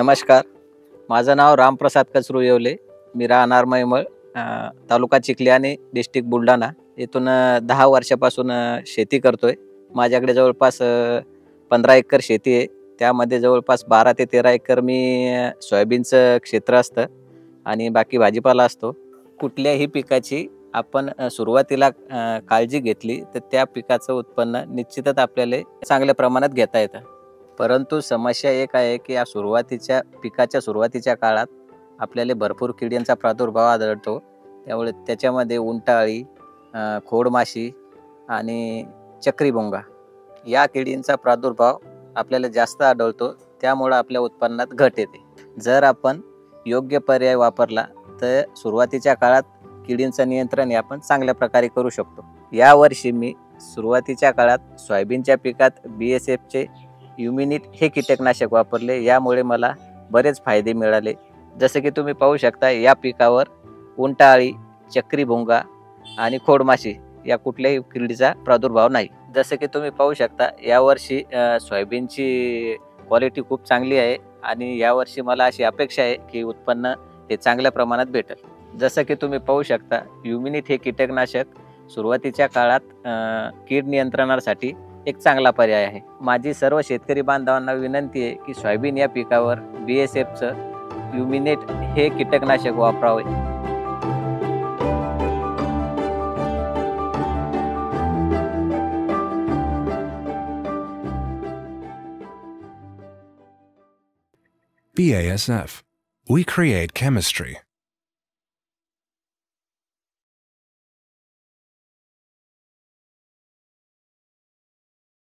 नमस्कार. माझं नाव रामप्रसाद कचरू येवले. मी राहणार मैमळ, तालुका चिखली आणि डिस्ट्रिक्ट बुलढाणा. इथून 10 वर्षापासून शेती करतोय. माझ्याकडे जवळपास 15 एकर शेती आहे. त्यामध्ये जवळपास 12 ते 13 एकर मी सोयाबीनचं क्षेत्र असतं आणि बाकी भाजीपाला असतो. कुठल्याही पिकाची आपण सुरुवातीला काळजी घेतली तर त्या पिकाचं उत्पन्न निश्चितच आपल्याला चांगल्या प्रमाणात घेता येतं. परंतु समस्या एक आहे की या पिकाच्या सुरुवातीच्या काळात आपल्याला भरपूर किड्यांचा प्रादुर्भाव आढळतो. त्यामुळे त्याच्यामध्ये उंटाअळी, खोडमाशी आणि चक्रीभुंगा या किडींचा प्रादुर्भाव आपल्याला जास्त आढळतो. त्यामुळे आपल्या उत्पन्नात घट येते. जर आपण योग्य पर्याय वापरला तर सुरुवातीच्या काळात किडींचं नियंत्रण हे आपण चांगल्या प्रकारे करू शकतो. यावर्षी मी सुरुवातीच्या काळात सोयाबीनच्या पिकात BSFचे युमिनिट हे कीटकनाशक वापरले. यामुळे मला बरेच फायदे मिळाले. जसे की तुम्ही पाहू शकता, या पिकावर उंटाअळी, चक्रीभुंगा आणि खोडमाशी या कुठल्याही किडीचा प्रादुर्भाव नाही. जसे की तुम्ही पाहू शकता, यावर्षी सोयाबीनची क्वालिटी खूप चांगली आहे आणि यावर्षी मला अशी अपेक्षा आहे की उत्पन्न हे चांगल्या प्रमाणात भेटेल. जसं की तुम्ही पाहू शकता, युमिनिट हे कीटकनाशक सुरुवातीच्या काळात कीड नियंत्रणासाठी एक चांगला पर्याय आहे. माझी सर्व शेतकरी बांधवांना विनंती आहे की सोयाबीन या पिकावर BSFचं युमिनिट हे कीटकनाशक वापरावे. BASF. We create chemistry.